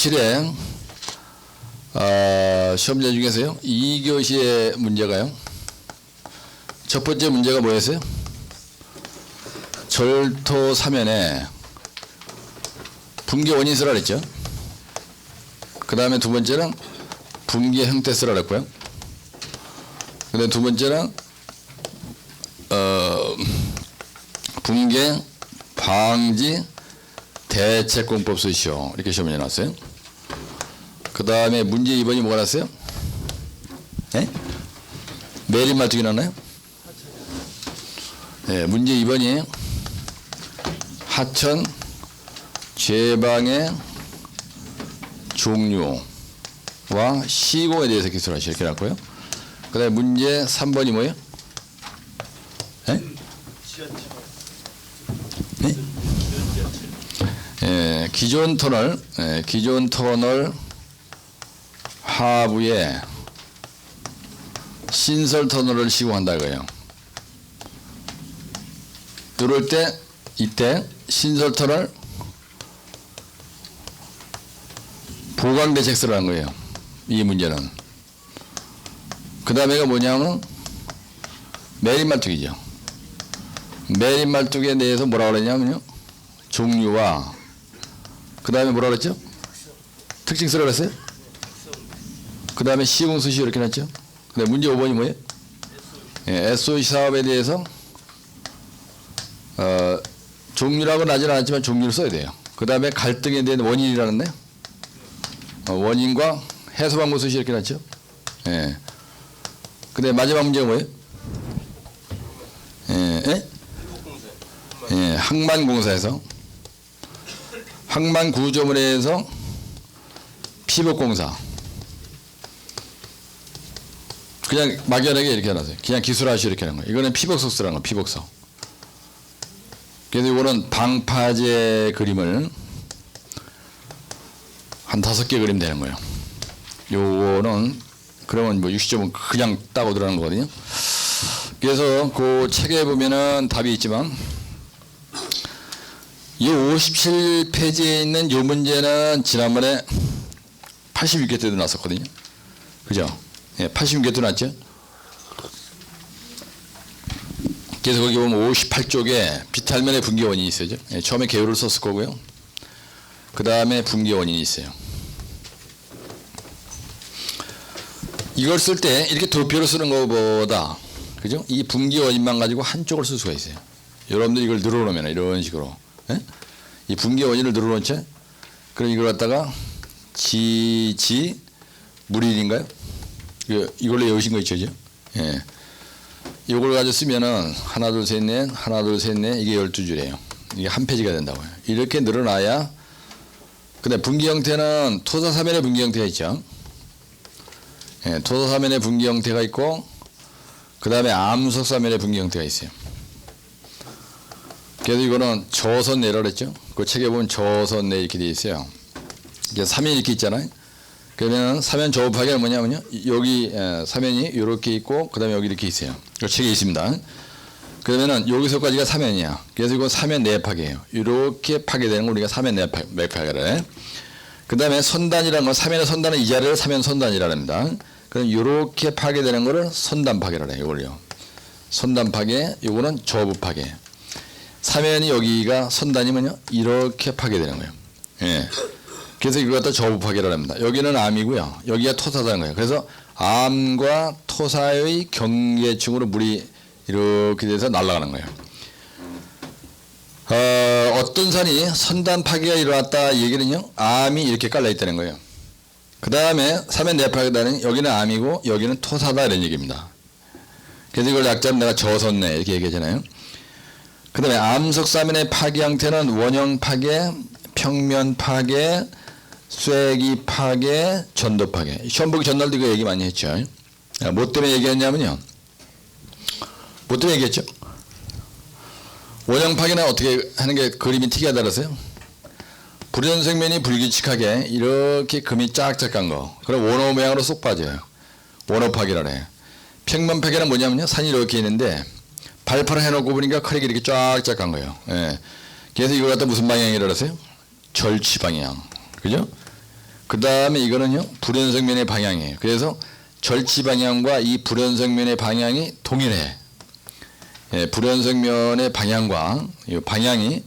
57회 시험자 중에서요 2교시의 문제가요 첫 번째 문제가 뭐였어요? 절토 사면에 붕괴 원인 쓰라 그랬죠. 그 다음에 두 번째는 붕괴 형태 쓰라 그랬고요. 그 다음에 두 번째는 붕괴 방지 대책공법 쓰시오. 이렇게 시험에 나왔어요. 그 다음에 문제 2번이 뭐가 났어요? 네? 매립 말뚝이 나나요? 네, 문제 2번이 하천 제방의 종류와 시공에 대해서 기술하시오. 이렇게 나왔고요. 그 다음에 문제 3번이 뭐예요? 네? 네? 예, 기존 터널 하부에 신설 터널을 시공한다 이거예요. 이럴 때 이때 신설 터널 보강 대책 쓰라는 거예요. 이 문제는. 그 다음에가 뭐냐면 매립 말뚝이죠. 매립 말뚝에 대해서 뭐라고 그랬냐면요. 종류와 그 다음에 뭐라 그랬죠? 특징 쓰라 그랬어요? 그 다음에 시공 수시 이렇게 놨죠? 그 다음에 문제 5번이 뭐예요? 예, SOC 사업에 대해서 종류라고는 하진 않았지만 종류를 써야 돼요. 그 다음에 갈등에 대한 원인이라는데 원인과 해소 방법 수시 이렇게 놨죠? 예. 그 다음에 마지막 문제가 뭐예요? 예, 예, 항만공사에서 항만구조물에서 피복공사 그냥 막연하게 이렇게 해놨어요. 그냥 기술하시 이렇게 하는 거예요. 이거는 피복석 쓰라는 거예요. 피복석. 그래서 이거는 방파제 그림을 한 5개 그리면 되는 거예요. 요거는 그러면 뭐 60점은 그냥 따고 들어가는 거거든요. 그래서 그 책에 보면은 답이 있지만 이 57페이지에 있는 이 문제는 지난번에 86개 때도 났었거든요. 그죠? 예, 86개 때 났죠? 그래서 거기 보면 58쪽에 비탈면의 붕괴 원인이 있어요. 예, 처음에 개요를 썼을 거고요. 그 다음에 붕괴 원인이 있어요. 이걸 쓸 때 이렇게 도표로 쓰는 것보다 그죠? 이 붕괴 원인만 가지고 한쪽을 쓸 수가 있어요. 여러분들 이걸 늘어놓으면 이런 식으로 예? 이 붕괴 원인을 늘어놓죠? 그럼 이걸 갖다가 물일인가요? 이걸로 외우신 거 있죠? 예. 이걸 가지고 쓰면은 하나 둘 셋 넷 이게 12줄이에요. 이게 한 페이지가 된다고요. 이렇게 늘어나야 근데 붕괴 형태는 토사사면의 붕괴 형태가 있죠. 예, 토사사면의 붕괴 형태가 있고 그 다음에 암석사면의 붕괴 형태가 있어요. 그래서 이거는 저선내라 그랬죠. 그 책에 보면 저선내 이렇게 되어 있어요. 이게 사면이 이렇게 있잖아요. 그러면 사면 저업하기가 뭐냐면요. 여기 사면이 이렇게 있고 그 다음에 여기 이렇게 있어요. 이 책에 있습니다. 그러면은 여기서까지가 사면이야. 그래서 이거 사면 내파기예요. 이렇게 파괴되는 걸 우리가 사면 내파기라 해. 그 다음에 선단이라는 건 사면의 선단은 이 자리를 사면 선단이라 합니다. 그럼 이렇게 파괴되는 거를 선단 파괴라 해요. 이걸요. 선단 파괴, 이거는 저부 파괴. 사면이 여기가 선단이면요. 이렇게 파괴되는 거예요. 예. 그래서 이걸 갖다 저부 파괴라 합니다. 여기는 암이고요. 여기가 토사다는 거예요. 그래서 암과 토사의 경계층으로 물이 이렇게 돼서 날아가는 거예요. 어떤 산이 선단 파괴가 일어났다 얘기는요. 암이 이렇게 깔려 있다는 거예요. 그 다음에 사면 내파괴다는 여기는 암이고 여기는 토사다 이런 얘기입니다. 그래서 이걸 약자는 내가 저선내 이렇게 얘기하잖아요. 그 다음에 암석사면의 파괴 형태는 원형 파괴, 평면 파괴, 쐐기 파괴, 전도 파괴. 시험 보기 전날도 이거 얘기 많이 했죠. 뭐 때문에 얘기했냐면요. 뭐 때문에 얘기했죠? 원형 파괴는 어떻게 하는 게 그림이 특이하다 그랬어요? 불연생면이 불규칙하게 이렇게 금이 쫙쫙 간 거. 그럼 원호 모양으로 쏙 빠져요. 원호 파괴라 해요. 평면 파괴는 뭐냐면요. 산이 이렇게 있는데 발파를 해놓고 보니까 크랙이 이렇게 쫙쫙 간 거예요. 예. 그래서 이걸 갖다 무슨 방향이라고 했어요? 절취 방향. 그죠? 그 다음에 이거는요, 불연성면의 방향이에요. 그래서 절치 방향과 이 불연성면의 방향이 동일해. 예, 불연성면의 방향과 이 방향이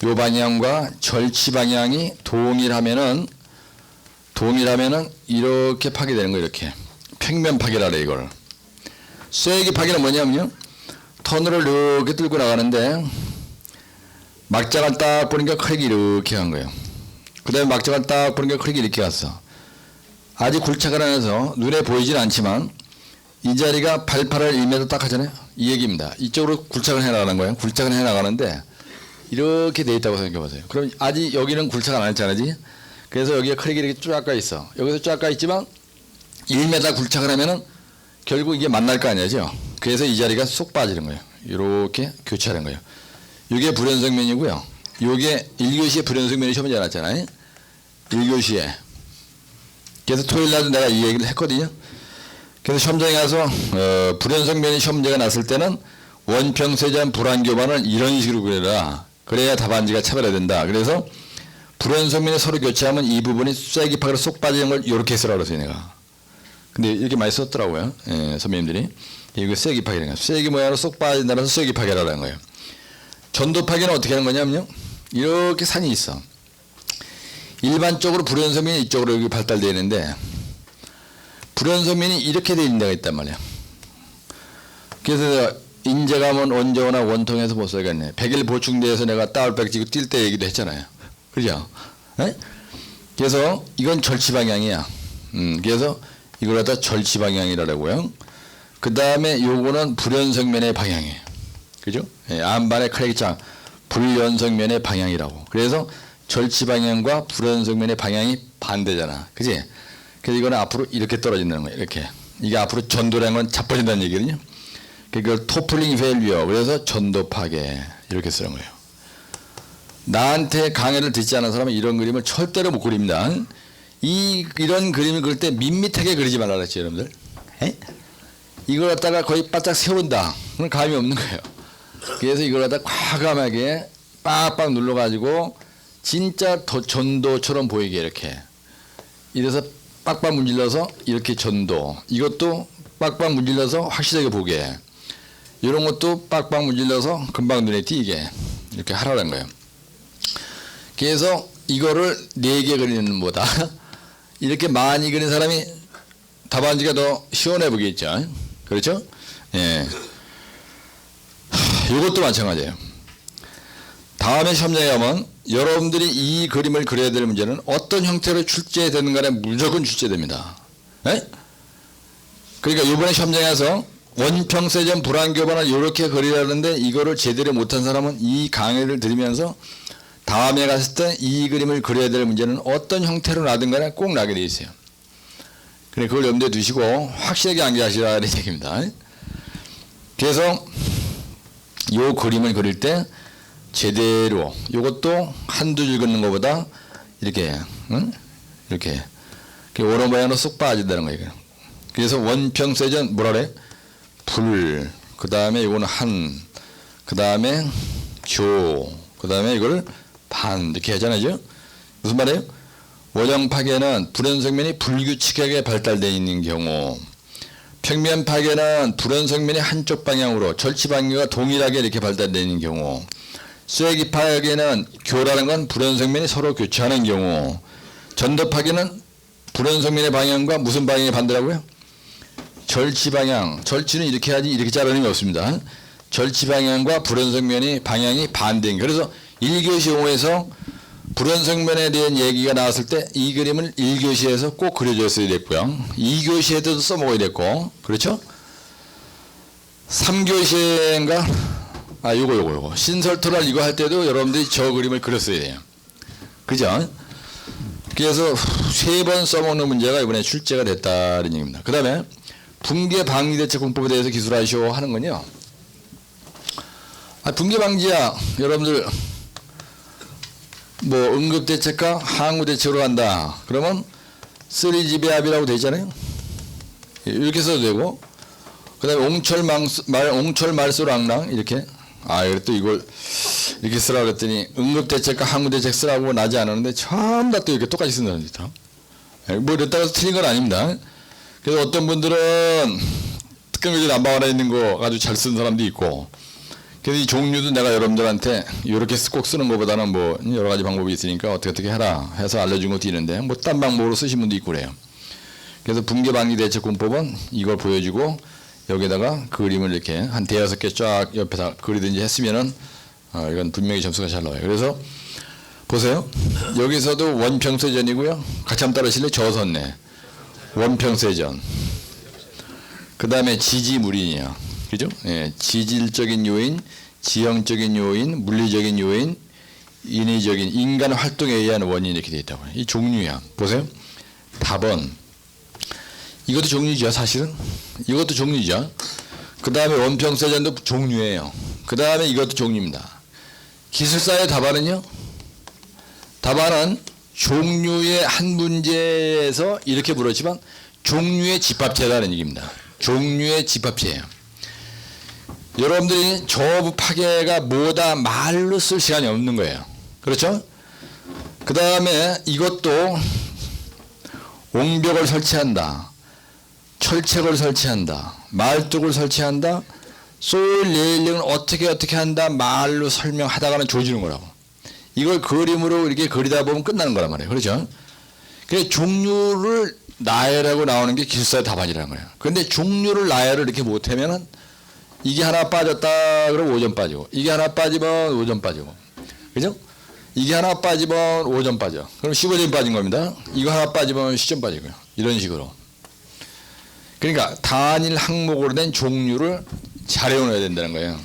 요 방향과 절치 방향이 동일하면은 이렇게 파괴되는 거예요. 이렇게 평면 파괴라 그래 이걸. 쐐기 파괴는 뭐냐면요, 터널을 이렇게 뚫고 나가는데 막장을 딱 보니까 크랙이 이렇게 간 거예요. 그 다음에 막장을 딱 보니까 크랙이 이렇게 갔어. 아직 굴착을 안 해서 눈에 보이진 않지만 이 자리가 발파를 1m 딱 하잖아요. 이 얘기입니다. 이쪽으로 굴착을 해나가는 거예요. 굴착을 해나가는데 이렇게 돼 있다고 생각해 보세요. 그럼 아직 여기는 굴착을 안 했잖아요. 그래서 여기가 크랙이 이렇게 쫙 가 있어. 여기서 쫙 가 있지만 1m 굴착을 하면은 결국 이게 만날 거 아니죠. 그래서 이 자리가 쏙 빠지는 거예요. 이렇게 교체하는 거예요. 이게 불연성면이고요. 이게 1교시에 불연성면이 시험에 나왔잖아요. 1교시에. 그래서 토요일 날도 내가 이 얘기를 했거든요. 그래서 시험장에 가서 불연성면이 시험 문제가 났을 때는 원평세전 불안교반을 이런 식으로 그려라. 그래야 답안지가 차별화된다. 그래서 불연성면이 서로 교체하면 이 부분이 쐐기 파괴로 쏙 빠지는 걸 이렇게 쓰라고 그랬어요, 내가. 근데 이렇게 많이 썼더라고요. 예, 선배님들이. 이거 쐐기 파괴라는 거예요. 쐐기 모양으로 쏙 빠진다면서 쐐기 파괴라는 거예요. 전도 파괴는 어떻게 하는 거냐면요, 이렇게 산이 있어. 일반적으로 불연성면이 이쪽으로 여기 발달되어 있는데 불연성면이 이렇게 되어 있는 데가 있단 말이야. 그래서 인제감은 원저나 원통에서 못 써야겠네. 100일 보충대에서 내가 따울백 지고 뛸 때 얘기도 했잖아요. 그죠? 네? 그래서 이건 절치 방향이야. 그래서 이걸 갖다 절치 방향이라고요. 그 다음에 요거는 불연성면의 방향이에요. 그죠? 예, 안반의 크랙장 불연성면의 방향이라고. 그래서 절치 방향과 불연성면의 방향이 반대잖아. 그지? 그래서 이거는 앞으로 이렇게 떨어진다는 거예요. 이렇게. 이게 앞으로 전도라는 건 자빠진다는 얘기거든요. 그걸 토플링 밸류어. 그래서 전도 파괴. 이렇게 쓰는 거예요. 나한테 강의를 듣지 않은 사람은 이런 그림을 절대로 못 그립니다. 이런 그림을 그릴 때 밋밋하게 그리지 말라 그랬죠, 여러분들. 에? 이걸 갖다가 거의 바짝 세운다. 그럼 감이 없는 거예요. 그래서 이걸 갖다가 과감하게 빡빡 눌러가지고 진짜 전도처럼 보이게 이렇게. 이래서 빡빡 문질러서 이렇게 전도. 이것도 빡빡 문질러서 확실하게 보게. 이런 것도 빡빡 문질러서 금방 눈에 띄게. 이렇게 하라는 거예요. 그래서 이거를 4개 그리는 보다 이렇게 많이 그린 사람이 답안지가 더 시원해 보이겠죠. 그렇죠? 예. 이것도 마찬가지예요. 다음에 시험장에 가면 여러분들이 이 그림을 그려야 될 문제는 어떤 형태로 출제되는 간에 무조건 출제됩니다. 예? 그러니까 이번에 시험장에 가서 원평세전 불안교반을 이렇게 그리라는데 이거를 제대로 못한 사람은 이 강의를 들으면서 다음에 갔을 때 이 그림을 그려야 될 문제는 어떤 형태로 나든 간에 꼭 나게 돼 있어요. 그래, 그걸 염두에 두시고 확실하게 암기하시라는 얘기입니다. 그래서 이 그림을 그릴 때 제대로 이것도 한두 줄 긋는 것보다 이렇게 이렇게 오른 모양으로 쏙 빠진다는 거예요. 그래서 원평세전 뭐라 그래? 불, 그 다음에 이거는 한, 그 다음에 교, 그 다음에 이걸 반 이렇게 하잖아요. 무슨 말이에요? 원형 파괴는 불연성면이 불규칙하게 발달되어 있는 경우, 평면 파괴는 불연성면이 한쪽 방향으로 절치 방향과 동일하게 이렇게 발달되어 있는 경우, 쐐기 파괴는 교라는 건 불연성면이 서로 교차하는 경우, 전도 파괴는 불연성면의 방향과 무슨 방향이 반대라고요? 절치 방향. 절치는 이렇게 하지 이렇게 자르는 게 없습니다. 절치 방향과 불연성면의 방향이 반대인 거예요. 그래서 1교시 용어에서 불연성면에 대한 얘기가 나왔을 때 이 그림을 1교시에서 꼭 그려줬어야 됐고요. 2교시에도 써먹어야 됐고, 그렇죠? 3교시인가? 요거. 신설토랄 이거 할 때도 여러분들이 저 그림을 그렸어야 돼요. 그죠? 그래서 3번 써먹는 문제가 이번에 출제가 됐다는 얘기입니다. 그 다음에 붕괴 방지 대책 공법에 대해서 기술하시오 하는 건요. 붕괴 방지야, 여러분들 뭐 응급대책과 항우대책으로 간다. 그러면 3GB압이라고 되어 있잖아요. 이렇게 써도 되고, 그 다음에 옹철말소랑랑 이렇게. 또 이걸 이렇게 쓰라고 그랬더니 응급대책과 항우대책 쓰라고 나지 않았는데 전부 다 또 이렇게 똑같이 쓴다는 거죠. 뭐 이랬다고 해서 틀린 건 아닙니다. 그래서 어떤 분들은 특강교재 난방 하나 있는 거 아주 잘 쓰는 사람도 있고, 그래서 이 종류도 내가 여러분들한테 이렇게 꼭 쓰는 것보다는 뭐 여러 가지 방법이 있으니까 어떻게 해라 해서 알려준 것도 있는데, 뭐 딴 방법으로 쓰신 분도 있고 그래요. 그래서 붕괴방지대책공법은 이걸 보여주고 여기다가 그림을 이렇게 한 대여섯 개 쫙 옆에다 그리든지 했으면은 이건 분명히 점수가 잘 나와요. 그래서 보세요. 여기서도 원평세전이고요. 같이 한번 따라하실래요? 저선내 원평세전. 그 다음에 지지물인이요. 그죠? 예, 지질적인 요인, 지형적인 요인, 물리적인 요인, 인위적인 인간 활동에 의한 원인이 이렇게 되어 있다고요. 이 종류야. 보세요. 답은 이것도 종류죠. 사실은 이것도 종류죠. 그 다음에 원평세전도 종류예요. 그 다음에 이것도 종류입니다. 기술사의 답안은요. 답안은 종류의 한 문제에서 이렇게 물었지만 종류의 집합체라는 얘기입니다. 종류의 집합체예요. 여러분들이 저부 파괴가 뭐다 말로 쓸 시간이 없는 거예요. 그렇죠? 그 다음에 이것도 옹벽을 설치한다, 철책을 설치한다, 말뚝을 설치한다, 소일 레일링을 어떻게 한다 말로 설명하다가는 조지는 거라고. 이걸 그림으로 이렇게 그리다 보면 끝나는 거란 말이에요. 그렇죠? 그래서 종류를 나열하고 나오는 게 기술사의 답안이라는 거예요. 그런데 종류를 나열을 이렇게 못하면은 이게 하나 빠졌다 그러면 5점 빠지고, 이게 하나 빠지면 5점 빠지고, 그죠? 이게 하나 빠지면 5점 빠져. 그럼 15점 빠진 겁니다. 이거 하나 빠지면 10점 빠지고요. 이런 식으로. 그러니까 단일 항목으로 된 종류를 잘 외워놔야 된다는 거예요.